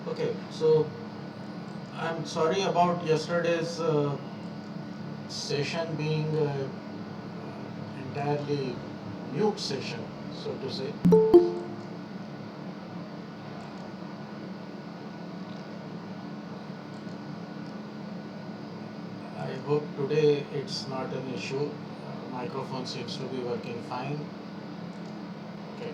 Okay, so I'm sorry about yesterday's session being entirely mute session, so to say. I hope today it's not an issue. Microphone seems to be working fine. Okay.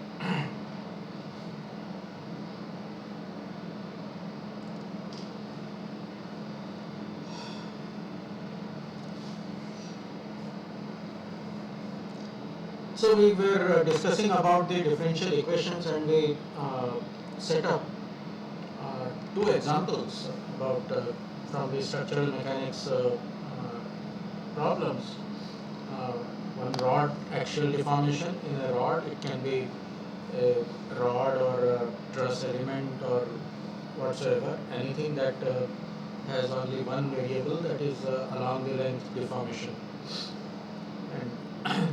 So we were discussing about the differential equations and we set up two examples about from the structural mechanics problems. Uh, One rod axial deformation in a rod, it can be a rod or a truss element or whatsoever, anything that has only one variable, that is along the length deformation. And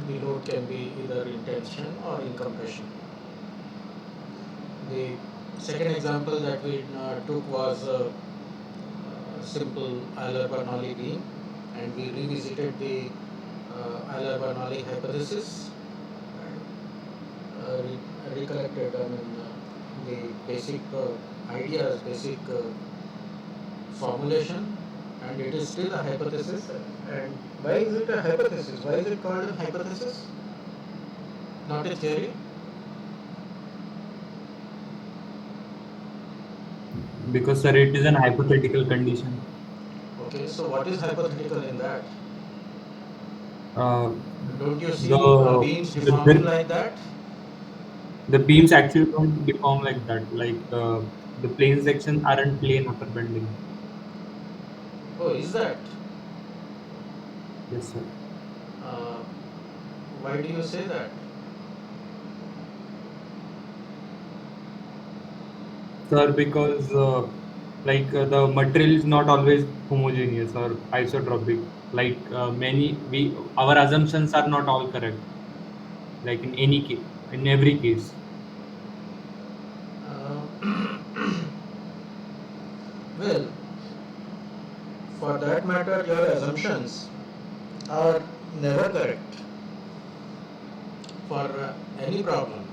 the load can be either in tension or in compression. The second example that we took was simple Euler-Bernoulli beam, and we revisited the Euler-Bernoulli hypothesis and recollected, the basic ideas, basic formulation, and it is still a hypothesis. And why is it a hypothesis? Why is it called a hypothesis? Not a theory? Because sir, it is an hypothetical condition. Okay, so what is hypothetical in that? Uh, Don't you see the, beams the deforming the like that? the beams actually don't deform like that. Like the plane sections aren't plane after bending. Oh, is that? Yes, sir. Uh, why do you say that? Sir, because the material is not always homogeneous or isotropic. Like many we our assumptions are not all correct. Like in any case, in every case. Uh, well, for that matter, your assumptions are never correct for any problem.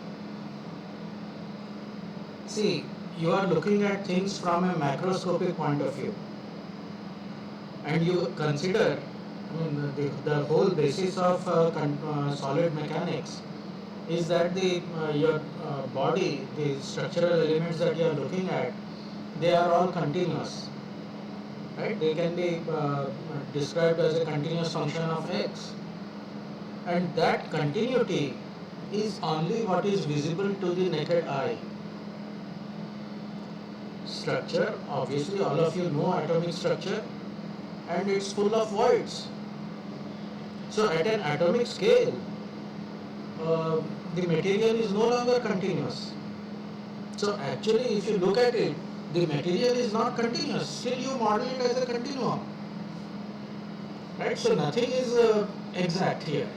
See, you are looking at things from a macroscopic point of view, and you consider, the whole basis of solid mechanics is that the your body, the structural elements that you are looking at, they are all continuous, right? They can be described as a continuous function of x, and that continuity is only what is visible to the naked eye. Structure, obviously, all of you know atomic structure, and it's full of voids. So, at an atomic scale, uh, the material is no longer continuous. So actually, if you look at it, the material is not continuous. Still, you model it as a continuum, right? So nothing is exact here.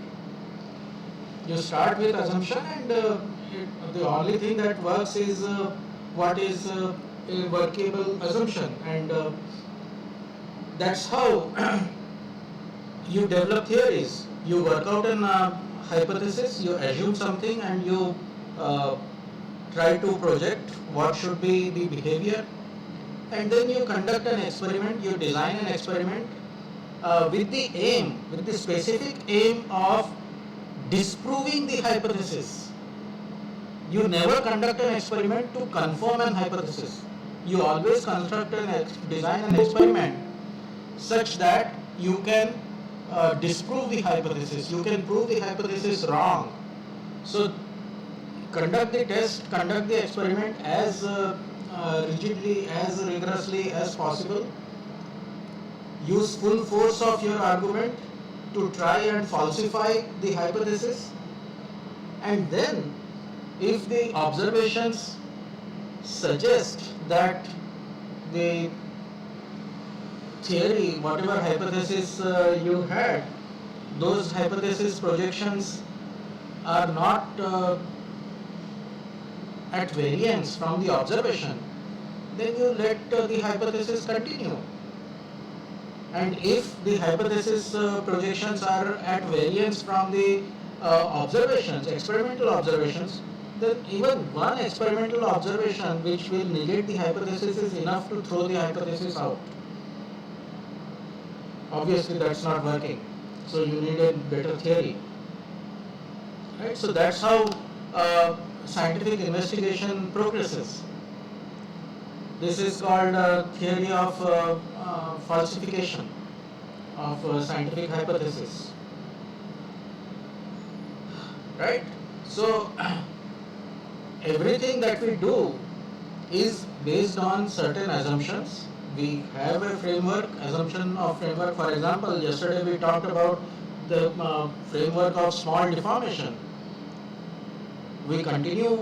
You start with assumption, and the only thing that works is what is a workable assumption, and that's how you develop theories. You work out an hypothesis, you assume something, and you uh, try to project what should be the behavior, and then you conduct an experiment, you design an experiment with the specific aim of disproving the hypothesis. You never conduct an experiment to confirm an hypothesis. You always design an experiment such that you can disprove the hypothesis. You can prove the hypothesis wrong. So conduct the test, conduct the experiment as rigidly, as rigorously as possible. Use full force of your argument to try and falsify the hypothesis, and then if the observations suggest that the theory, whatever hypothesis you had, those hypothesis projections are not at variance from the observation, then you let the hypothesis continue. And if the hypothesis projections are at variance from the observations, experimental observations, then even one experimental observation which will negate the hypothesis is enough to throw the hypothesis out. Obviously, that's not working. So you need a better theory. Right? So that's how scientific investigation progresses. This is called theory of falsification of scientific hypothesis. Right? So everything that we do is based on certain assumptions. We have a framework, assumption of framework. For example, yesterday we talked about the framework of small deformation. We continue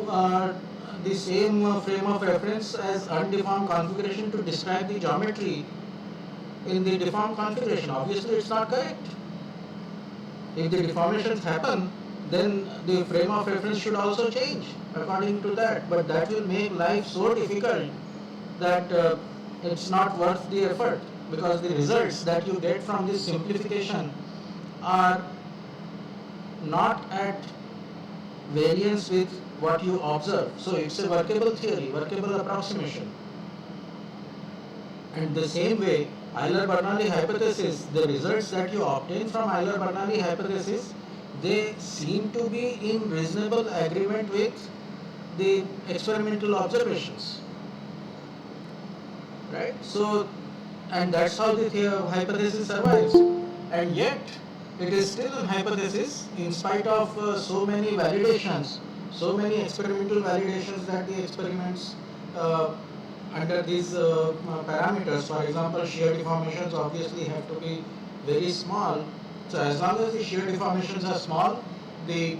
the same frame of reference as undeformed configuration to describe the geometry in the deformed configuration. Obviously, it's not correct. If the deformations happen, then the frame of reference should also change according to that. But that will make life so difficult that it's not worth the effort, because the results that you get from this simplification are not at variance with what you observe. So it's a workable theory, workable approximation. And the same way, Euler-Bernoulli hypothesis, the results that you obtain from Euler-Bernoulli hypothesis, they seem to be in reasonable agreement with the experimental observations. Right? So, and that's how the hypothesis survives. And yet, it is still a hypothesis in spite of so many validations, so many experimental validations that the experiments under these parameters, for example, shear deformations obviously have to be very small. So as long as the shear deformations are small, the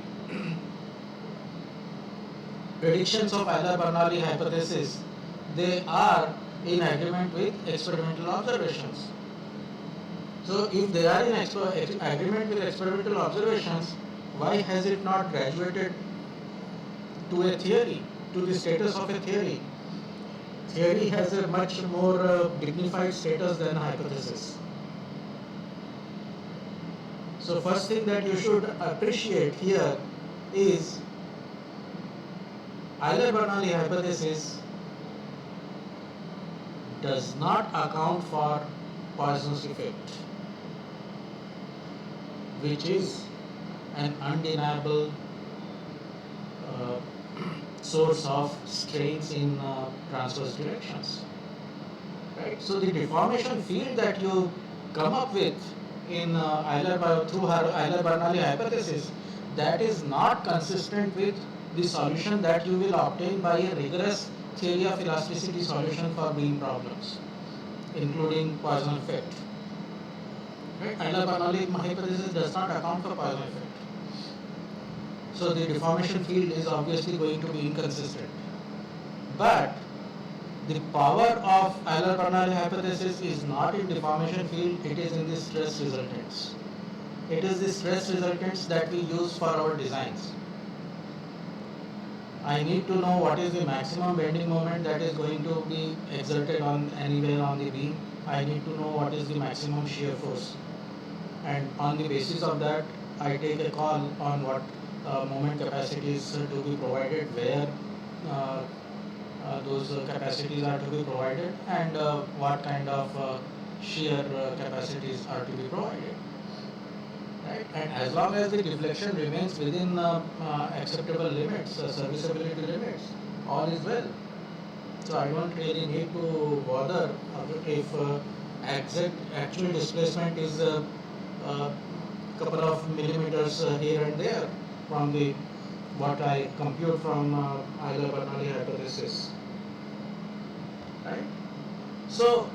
predictions of Euler-Bernoulli hypothesis, they are in agreement with experimental observations. So if they are in agreement with experimental observations, why has it not graduated to a theory, to the status of a theory? Theory has a much more dignified status than hypothesis. So first thing that you should appreciate here is Euler-Bernoulli hypothesis does not account for Poisson's effect, which is an undeniable source of strains in transverse directions. Right? So the deformation field that you come up with in through Euler-Bernoulli hypothesis, that is not consistent with the solution that you will obtain by a rigorous theory of elasticity solution for beam problems, including Poisson effect. Right? Euler-Bernoulli hypothesis does not account for Poisson effect. So the deformation field is obviously going to be inconsistent. But the power of Euler-Bernoulli hypothesis is not in deformation field, it is in the stress resultants. It is the stress resultants that we use for our designs. I need to know what is the maximum bending moment that is going to be exerted on anywhere on the beam. I need to know what is the maximum shear force. And on the basis of that, I take a call on what moment capacities to be provided, where those capacities are to be provided, and what kind of shear capacities are to be provided. Right? And as long as the deflection remains within acceptable limits, serviceability limits, all is well. So I don't really need to bother if actual displacement is a couple of millimeters here and there from the what I compute from Euler-Bernoulli hypothesis. Right? So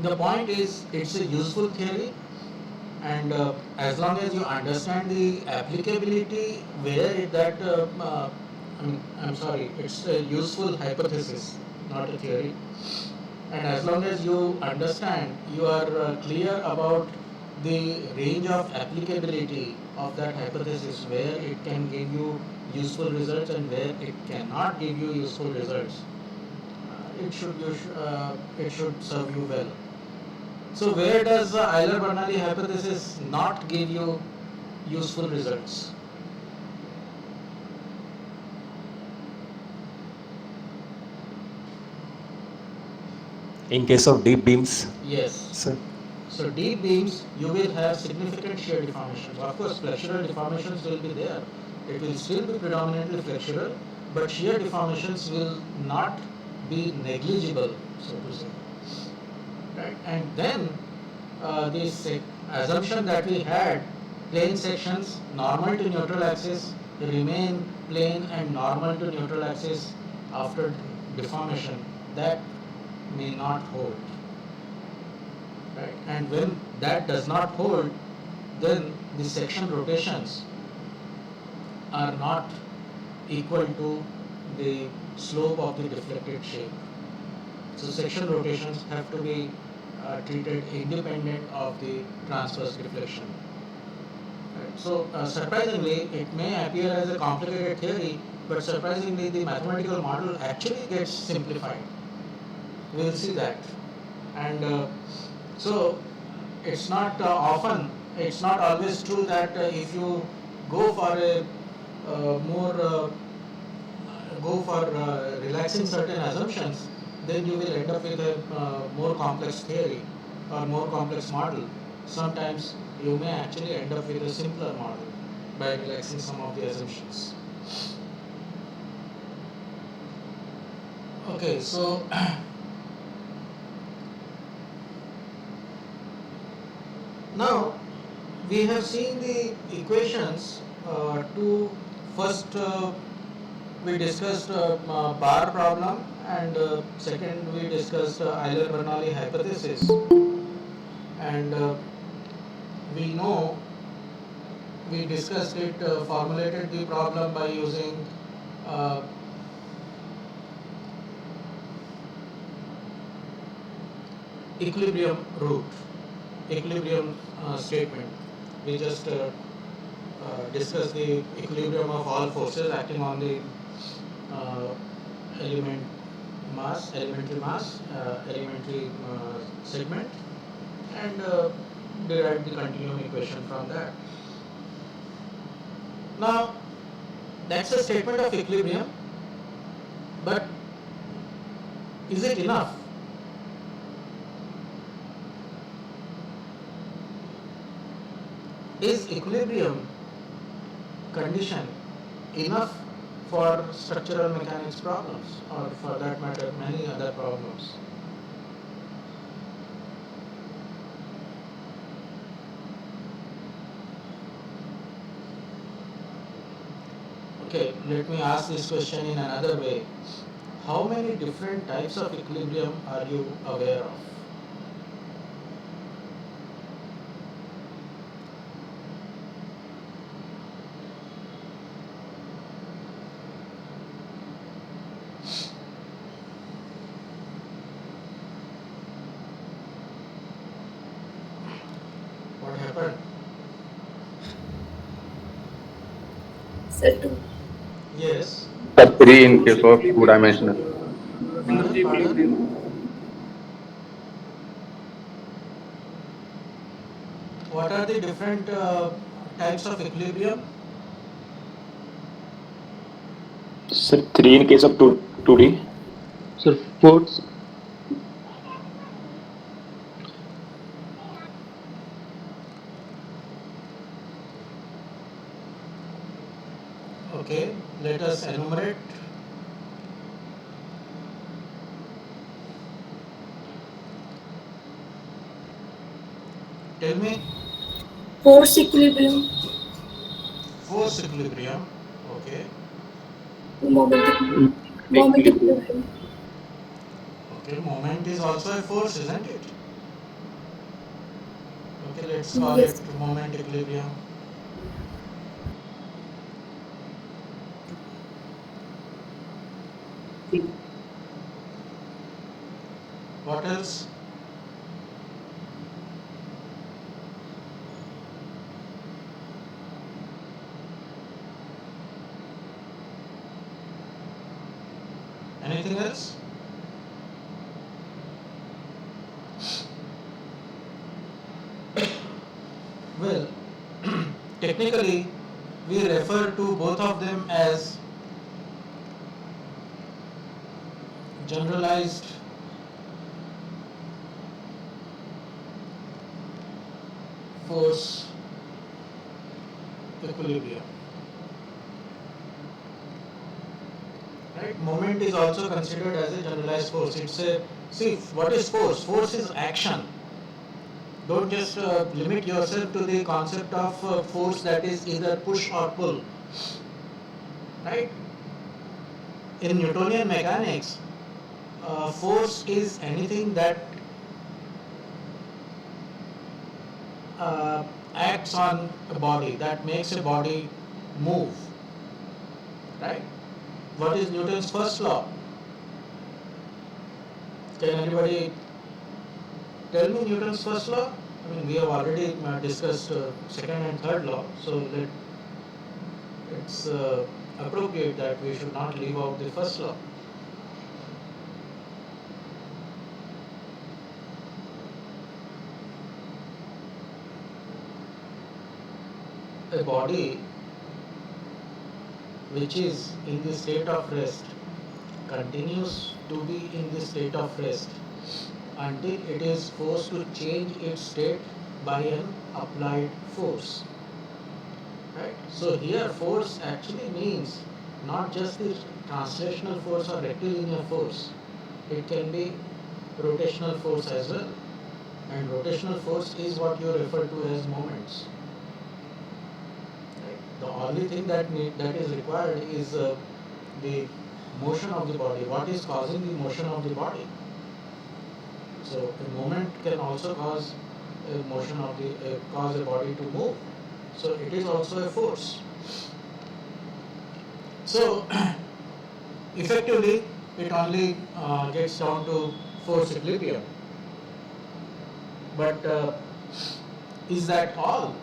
the point is, it's a useful theory, and as long as you understand the applicability where it's a useful hypothesis, not a theory. And as long as you understand, you are clear about the range of applicability of that hypothesis, where it can give you useful results and where it cannot give you useful results. it should serve you well. So where does the Euler-Bernoulli hypothesis not give you useful results? In case of deep beams, Yes. sir. So deep beams, you will have significant shear deformations. Of course, flexural deformations will be there. It will still be predominantly flexural, but shear deformations will not be negligible, so to say. Right? And then this assumption that we had, plane sections normal to neutral axis remain plane and normal to neutral axis after deformation, that may not hold. Right? And when that does not hold, then the section rotations are not equal to the slope of the deflected shape. So section rotations have to be treated independent of the transverse deflection. Right? So surprisingly, it may appear as a complicated theory, but surprisingly the mathematical model actually gets simplified. We will see that. And so it's not it's not always true that if you go for a more go for relaxing certain assumptions, then you will end up with a more complex theory or more complex model. Sometimes you may actually end up with a simpler model by relaxing some of the assumptions. Okay, so now we have seen the equations to first we discussed bar problem, and second we discussed Euler-Bernoulli hypothesis, and we know we discussed it, formulated the problem by using uh, equilibrium root, equilibrium statement. We just discussed the equilibrium of all forces acting on the uh, element elementary segment, and derive the continuum equation from that. Now, that's a statement of equilibrium, but is it enough? Is equilibrium condition enough for structural mechanics problems, or for that matter many other problems? Okay, let me ask this question in another way. How many different types of equilibrium are you aware of? What happened? Sir, two. Yes. The three in case of two-dimensional. Pardon, pardon. What are the different types of equilibrium? Sir, three in case of 2D. Sir, force. Okay, let us enumerate. Tell me. Force equilibrium. Force equilibrium. Okay. Moment equilibrium. Moment equilibrium. Okay, moment is also a force, isn't it? Okay, let's call it Yes. moment equilibrium. What else? Anything else? Well, technically, we refer to both of them as generalized force equilibrium. Right? Moment is also considered as a generalized force. It's a see what is force? Force is action. Don't just limit yourself to the concept of force that is either push or pull. Right? In Newtonian mechanics, force is anything that acts on a body, that makes a body move. Right? What is Newton's first law? Can anybody tell me Newton's first law? I mean, we have already discussed second and third law, so it's appropriate that we should not leave out the first law. A body which is in the state of rest continues to be in the state of rest until it is forced to change its state by an applied force. Right? So here force actually means not just the translational force or rectilinear force. It can be rotational force as well. And rotational force is what you refer to as moments. Right? The only thing that is required is the motion of the body. What is causing the motion of the body? So a moment can also cause a motion of the cause a body to move. So it is also a force. So effectively, it only gets down to force equilibrium. But is that all?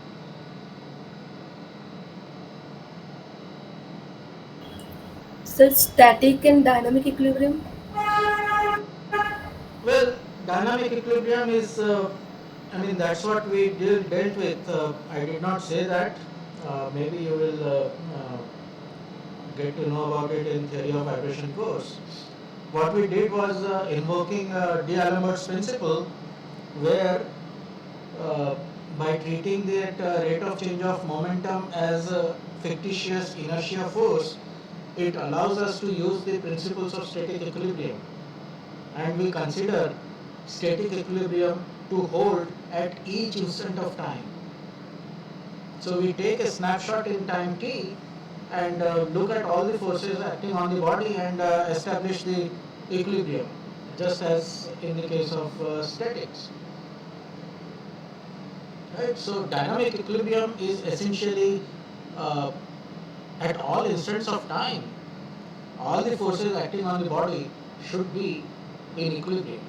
Sir, static and dynamic equilibrium. Well, dynamic equilibrium is, that's what we dealt with. I did not say that. Maybe you will get to know about it in theory of vibration course. What we did was invoking D'Alembert's principle, where uh, by treating that rate of change of momentum as a fictitious inertia force, it allows us to use the principles of static equilibrium. And we consider static equilibrium to hold at each instant of time. So we take a snapshot in time t and look at all the forces acting on the body and establish the equilibrium, just as in the case of statics. Right? So dynamic equilibrium is essentially at all instants of time, all the forces acting on the body should be in equilibrium.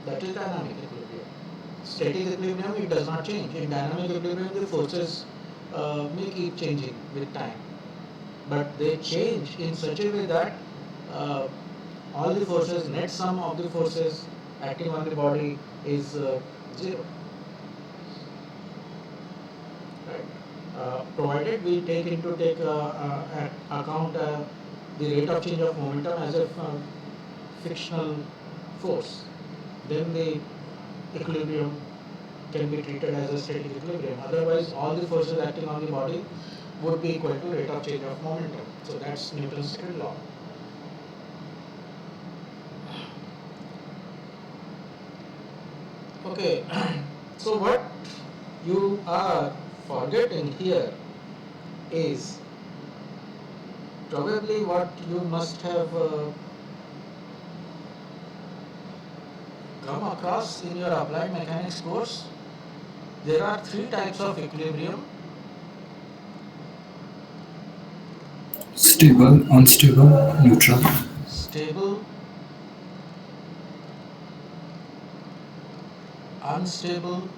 That is dynamic equilibrium. Static equilibrium, it does not change. In dynamic equilibrium, the forces may keep changing with time. But they change in such a way that all the forces, net sum of the forces acting on the body is zero. Right? Provided we take account the rate of change of momentum as a frictional force, then the equilibrium can be treated as a static equilibrium. Otherwise, all the forces acting on the body would be equal to rate of change of momentum. So that's Newton's second law. Okay, so what you are forgetting here is probably what you must have come across in your applied mechanics course. There are three types of equilibrium. Stable, unstable, neutral. Stable, unstable,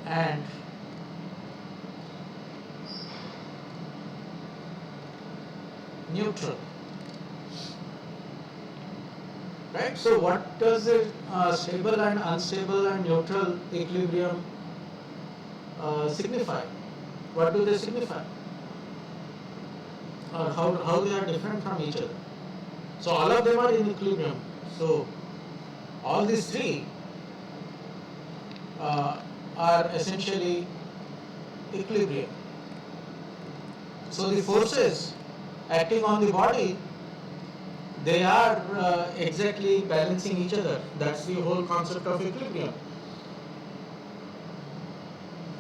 and neutral. right? So what does the stable and unstable and neutral equilibrium signify? What do they signify? Or how they are different from each other? So all of them are in equilibrium. So all these three are essentially equilibrium. So the forces acting on the body, they are exactly balancing each other. That's the whole concept of equilibrium,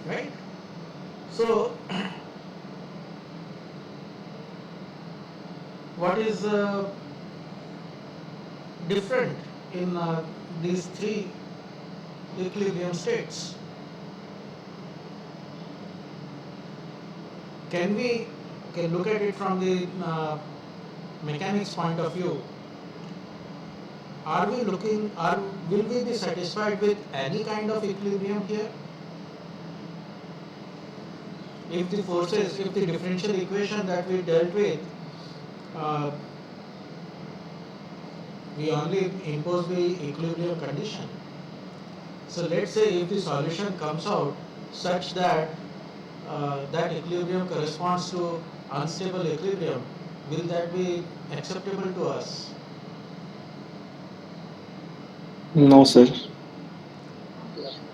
right? So what is different in these three equilibrium states? Can we can look at it from the mechanics point of view? Are we looking? Will we be satisfied with any kind of equilibrium here? If the forces, if the differential equation that we dealt with, uh, we only impose the equilibrium condition. So let's say if the solution comes out such that that equilibrium corresponds to unstable equilibrium, will that be acceptable to us? No, sir.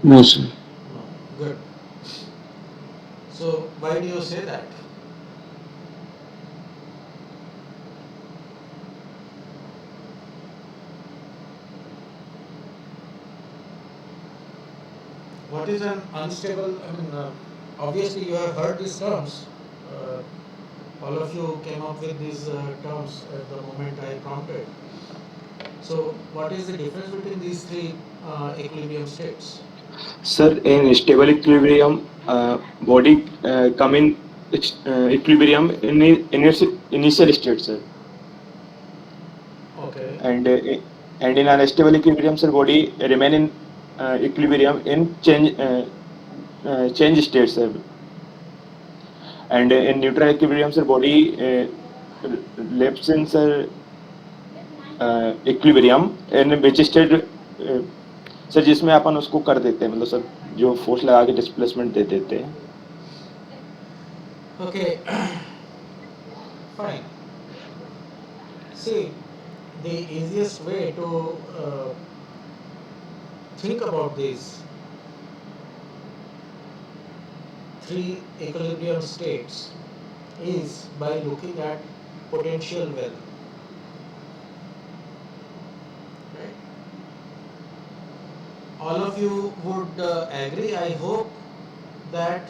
No, sir. No. Good. So why do you say that? What is an unstable? Obviously you have heard these terms. Uh, all of you came up with these terms at the moment I prompted. So what is the difference between these three equilibrium states? Sir, in stable equilibrium, body come in equilibrium in its initial state, sir. Okay. And in unstable equilibrium, sir, body remain in equilibrium in change state, sir. And in neutral equilibrium, sir, body lives in, sir, equilibrium in which state sir जिसमें अपन उसको कर देते हैं मतलब sir जो force लगा के displacement दे देते हैं. Okay. Fine. See, the easiest way to think about these three equilibrium states is by looking at potential well. Right? All of you would agree, I hope, that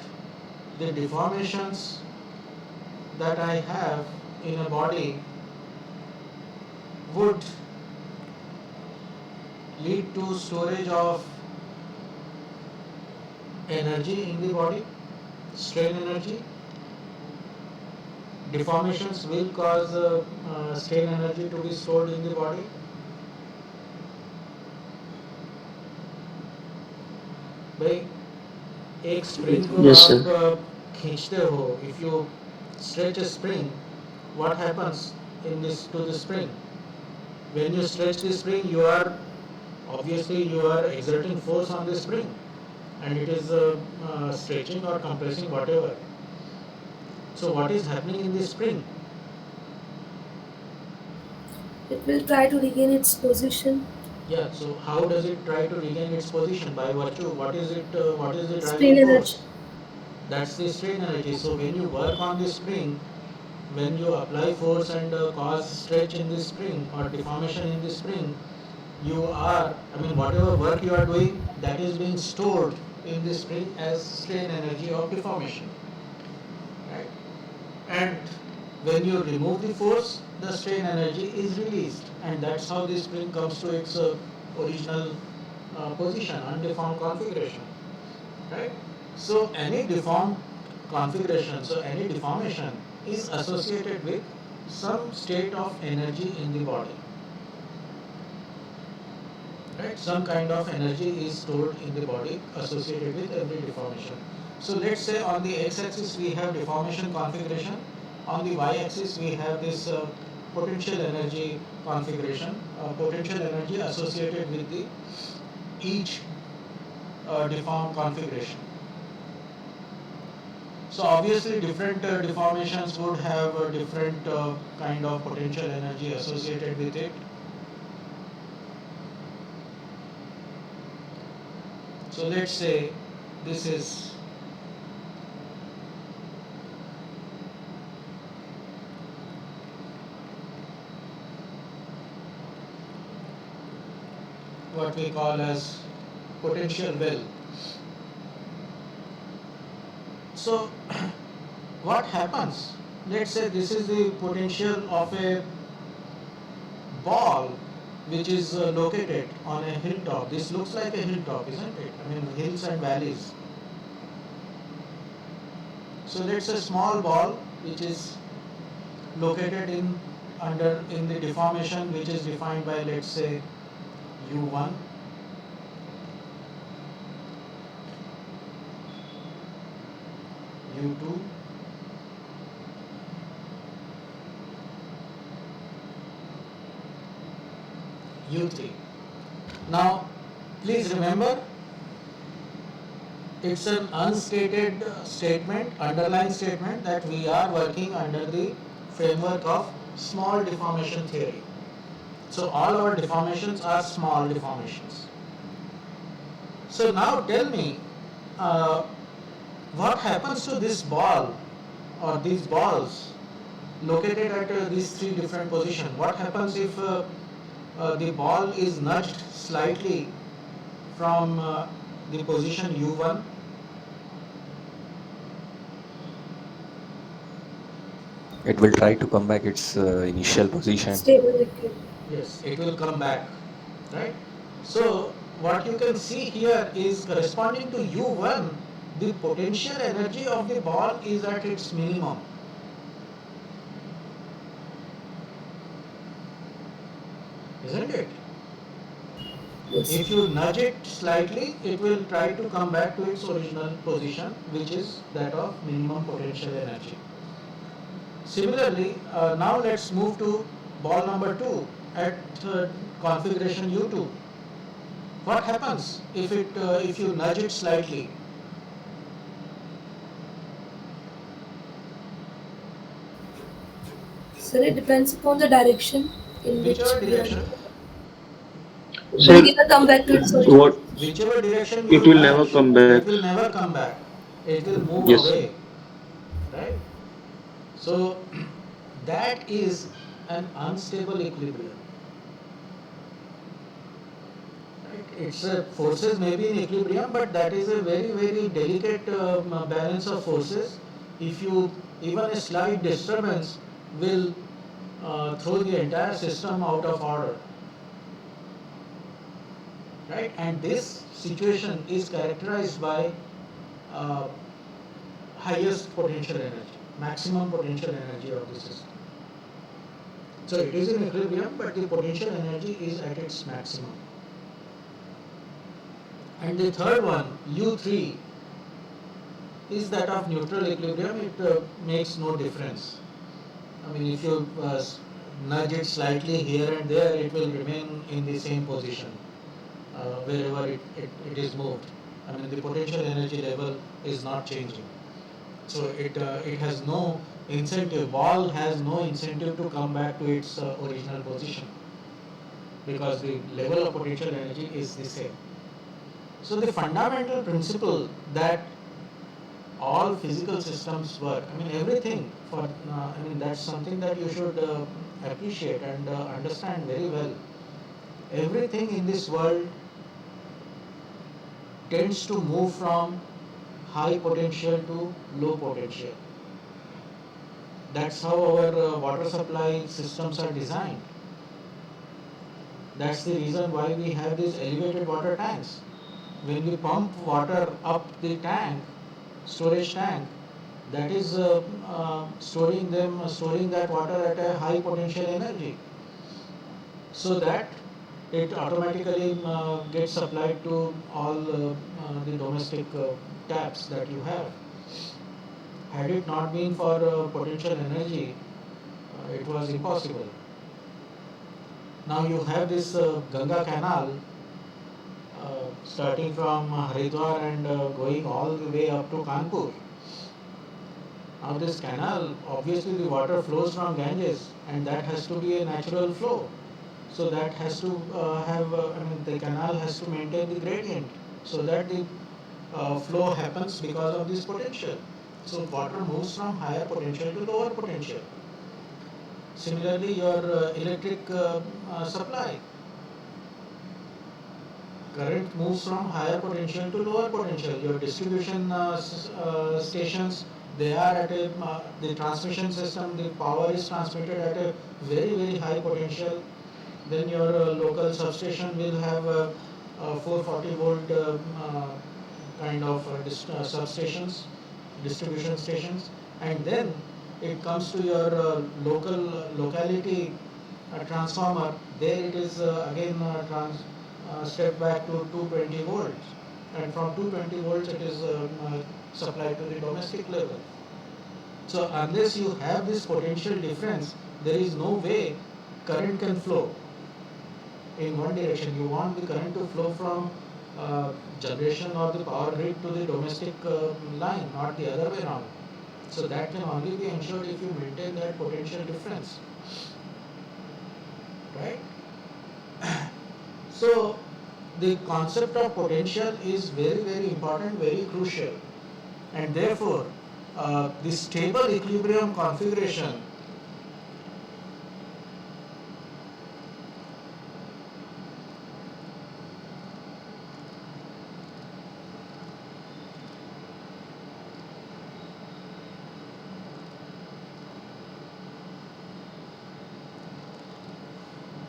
the deformations that I have in a body would lead to storage of energy in the body, strain energy. Deformations will cause strain energy to be stored in the body. भाई एक spring को Yes, sir. आप खींचते हो, if you stretch a spring, what happens in this to the spring? When you stretch the spring, you are exerting force on the spring, and it is stretching or compressing, whatever. So what is happening in the spring? It will try to regain its position. Yeah. So how does it try to regain its position? By virtue, what is it? What is the Strain driving energy. force? That's the strain energy. So when you work on the spring, when you apply force and cause stretch in the spring or deformation in the spring, you are, whatever work you are doing, that is being stored in the spring as strain energy of deformation. Right? And when you remove the force, the strain energy is released, and that's how the spring comes to its original position, undeformed configuration. Right? So any deformed configuration, so any deformation is associated with some state of energy in the body. Right? Some kind of energy is stored in the body associated with every deformation. So let's say on the x-axis we have deformation configuration, on the y-axis we have this potential energy configuration, potential energy associated with the each deformed configuration. So obviously different deformations would have a different kind of potential energy associated with it. So let's say this is what we call as potential well. So what happens? Let's say this is the potential of a ball which is located on a hilltop. This looks like a hilltop, isn't it? I mean, hills and valleys. So let's say small ball which is located in the deformation which is defined by, let's say, u1, u2, u3. Now, please remember, it's an unstated statement, underlying statement, that we are working under the framework of small deformation theory. So all our deformations are small deformations. So now tell me, what happens to this ball or these balls located at these three different positions? What happens if the ball is nudged slightly from the position u1? It will try to come back its initial position. Stable equilibrium. Yes, it will come back, right? So what you can see here is corresponding to u1, the potential energy of the ball is at its minimum. Isn't it? Yes. If you nudge it slightly, it will try to come back to its original position, which is that of minimum potential energy. Similarly, now let's move to ball number 2 at configuration u2. What happens if you nudge it slightly? Sir, it depends upon the direction in which Whichever we are. direction, It Sir, will never come back to its original. what whichever direction it you will never nudge, come it back. will never come back. It will move Yes. away, right? So that is an unstable equilibrium. Right? Its forces may be in equilibrium, but that is a very, very delicate balance of forces. If you even a slight disturbance will throw the entire system out of order. Right? And this situation is characterized by uh, highest potential energy, maximum potential energy of the system. So it is in equilibrium, but the potential energy is at its maximum. And the third one, U3, is that of neutral equilibrium. It makes no difference. I mean, if you nudge it slightly here and there, it will remain in the same position wherever it is moved. I mean, the potential energy level is not changing. So it has no incentive, ball has no incentive to come back to its original position because the level of potential energy is the same. So the fundamental principle that all physical systems work, I mean everything I mean that's something that you should appreciate and understand very well. Everything in this world tends to move from high potential to low potential. That's how our water supply systems are designed. That's the reason why we have these elevated water tanks. When we pump water up the tank, storage tank, that is storing that water at a high potential energy, so that it automatically gets supplied to all the domestic taps that you have. Had it not been for potential energy, it was impossible. Now you have this Ganga canal starting from Haridwar and going all the way up to Kanpur. Now this canal, obviously the water flows from Ganges and that has to be a natural flow. So that has to the canal has to maintain the gradient so that the flow happens because of this potential. So water moves from higher potential to lower potential. Similarly, your electric supply current moves from higher potential to lower potential. Your distribution stations, they are at the transmission system, the power is transmitted at a very high potential. Then your local substation will have 440 volt kind of substations, distribution stations, and then it comes to your locality transformer. There it is again step back to 220 volts, and from 220 volts it is supplied to the domestic level. So unless you have this potential difference, there is no way current can flow in one direction. You want the current to flow from generation or the power grid to the domestic line, not the other way around. So that can only be ensured if you maintain that potential difference, right? So the concept of potential is very important, very crucial, and therefore the stable equilibrium configuration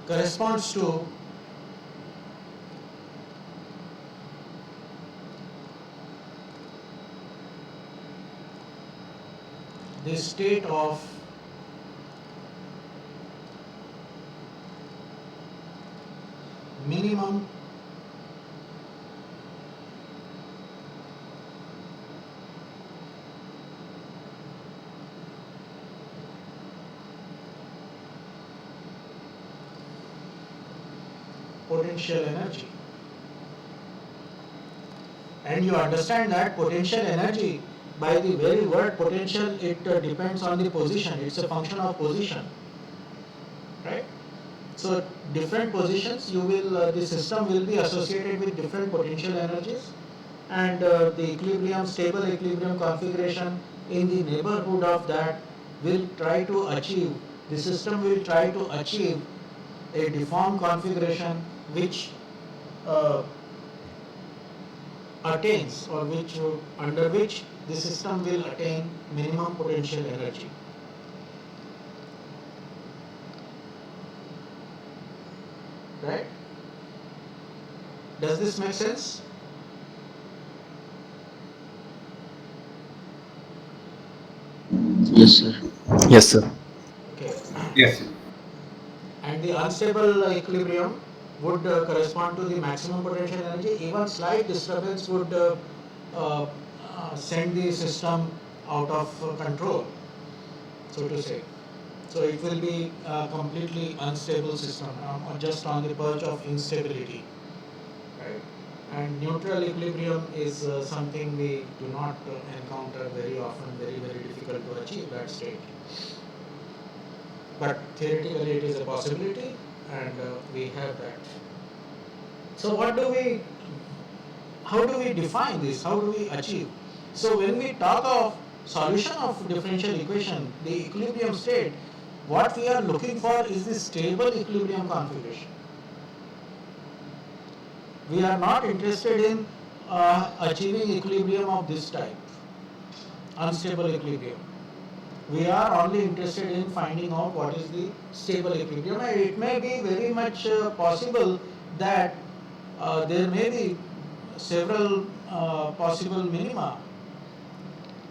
corresponds to the state of minimum potential energy. And you understand that potential energy, by the very word potential, it depends on the position. It's a function of position, right? So different positions, the system will be associated with different potential energies, and the equilibrium, stable equilibrium configuration in the neighborhood of that will try to achieve. The system will try to achieve a deformed configuration which uh, attains, or which under which the system will attain minimum potential energy. Right? Does this make sense? Yes, sir. Yes, sir. Okay. Yes. And the unstable equilibrium would correspond to the maximum potential energy. Even slight disturbance would uh, send the system out of control, so to say. So it will be a completely unstable system, just on the verge of instability, right? And neutral equilibrium is something we do not encounter very often, very difficult to achieve that state. But theoretically it is a possibility, and we have that. So how do we define this? How do we achieve? So when we talk of solution of differential equation, the equilibrium state, what we are looking for is the stable equilibrium configuration. We are not interested in achieving equilibrium of this type, unstable equilibrium. We are only interested in finding out what is the stable equilibrium, and it may be very much possible that there may be several possible minima.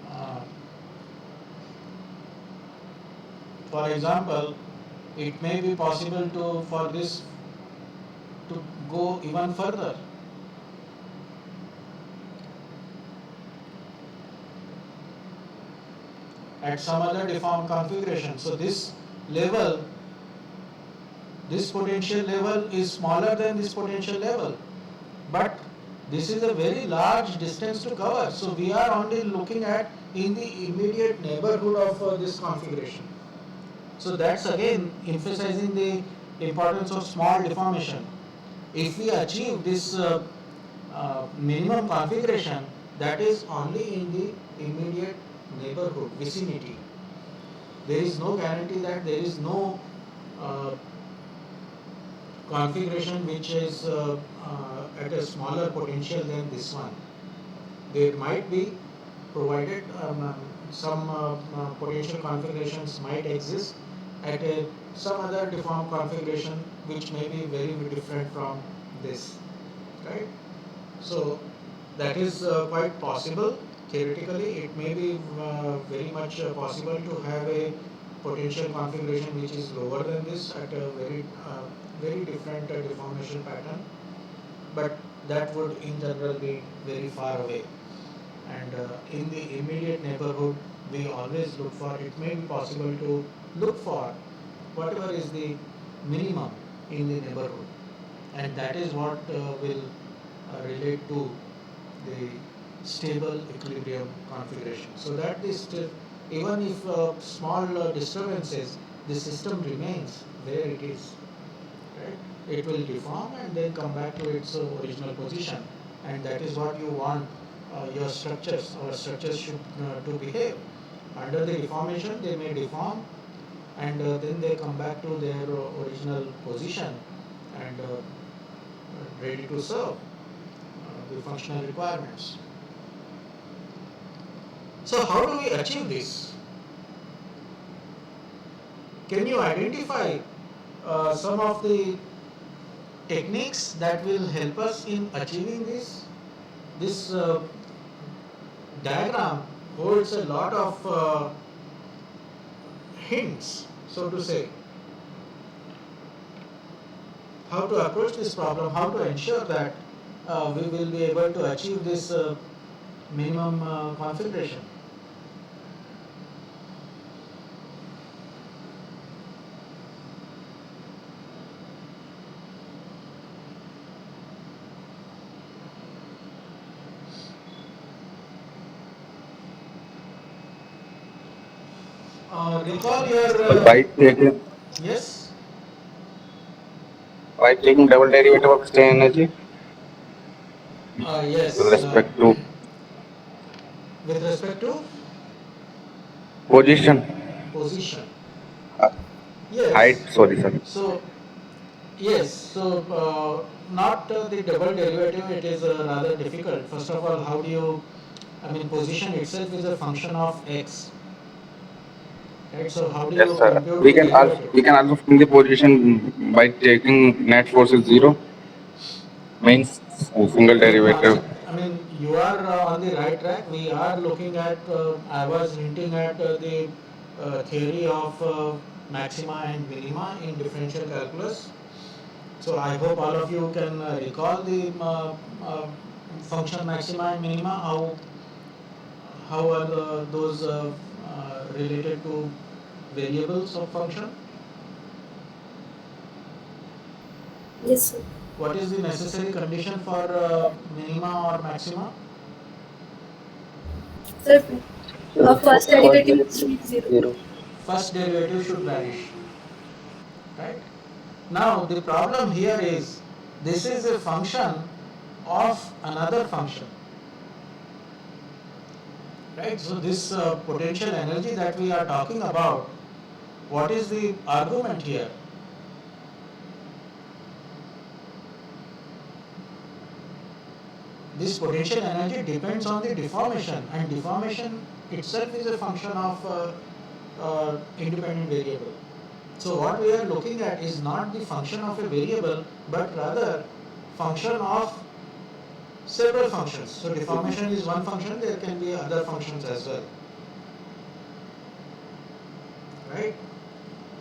Uh, for example, it may be possible for this to go even further. At some other deformed configuration. So this level, this potential level is smaller than this potential level, but this is a very large distance to cover. So we are only looking at in the immediate neighborhood of this configuration. So that's again emphasizing the importance of small deformation. If we achieve this minimum configuration, that is only in the immediate neighborhood vicinity. There is no guarantee that there is no uh, configuration which is at a smaller potential than this one. There might be, provided some potential configurations might exist at some other deformed configuration which may be very different from this, right? So that is quite possible. Theoretically, it may be very much possible to have a potential configuration which is lower than this at a very different deformation pattern, but that would in general be very far away. And in the immediate neighborhood, we always look for, it may be possible to look for whatever is the minimum in the neighborhood, and that is what will relate to the stable equilibrium configuration. So that this, even if small disturbances, the system remains where it is, right? It will deform and then come back to its original position, and that is what you want your structures, our structures should to behave. Under the deformation, they may deform, and then they come back to their original position and ready to serve the functional requirements. So how do we achieve this? Can you identify some of the techniques that will help us in achieving this? This diagram holds a lot of hints, so to say, how to approach this problem, how to ensure that we will be able to achieve this minimum configuration. Recall your By taking yes. double derivative of strain energy with Yes. respect to With respect to position, position. uh, height. Yes. Sorry, sir. So yes. So not the double derivative. It is rather difficult. First of all, how do you? I mean, position itself is a function of x, right? So how do Yes, you sir. compute the derivative? We can also find the position by taking net force is zero, means single derivative. I mean, you are on the right track. We are looking at, I was hinting at the theory of maxima and minima in differential calculus. So I hope all of you can recall the function maxima and minima, how are those related to variables of function? Yes, sir. What is the necessary condition for minima or maxima? Sir, first derivative should be 0. First derivative should vanish, right? Now the problem here is this is a function of another function, right? So this potential energy that we are talking about, what is the argument here? This potential energy depends on the deformation, and deformation itself is a function of independent variable. So what we are looking at is not the function of a variable, but rather function of several functions. So deformation is one function, there can be other functions as well, right?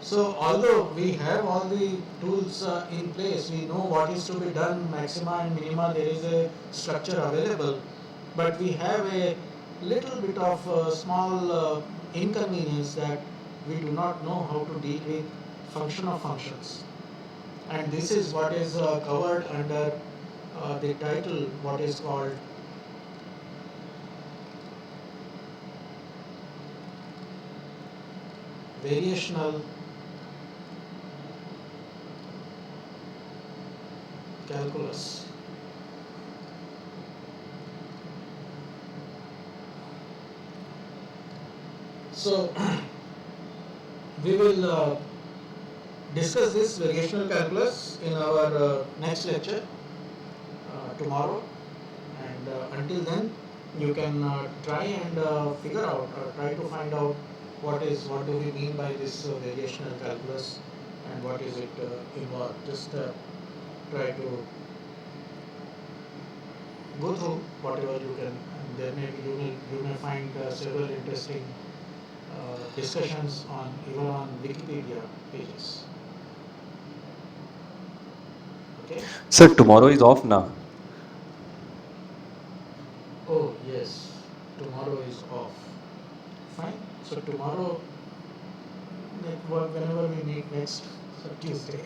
So although we have all the tools in place, we know what is to be done, maxima and minima, there is a structure available, but we have a little bit of small inconvenience that we do not know how to deal with function of functions. and this is what is covered under the title, what is called variational calculus. So we will discuss this variational calculus in our next lecture tomorrow, and until then you can try and figure out or try to find out what do we mean by this variational calculus and what is it involved. Just try to go through whatever you can, and there may be, you may find several interesting discussions on even on Wikipedia pages. Okay. Sir, tomorrow is off now. Oh yes, tomorrow is off. Fine. So tomorrow, whenever we meet next, so Tuesday.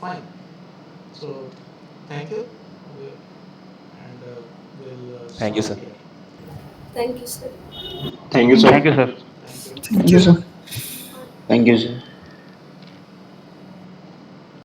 Fine. So thank you, and we'll Thank you, stop sir. here. Thank you, sir. Thank you, sir. Thank you, sir. Thank you. Thank you, sir. Thank you, sir.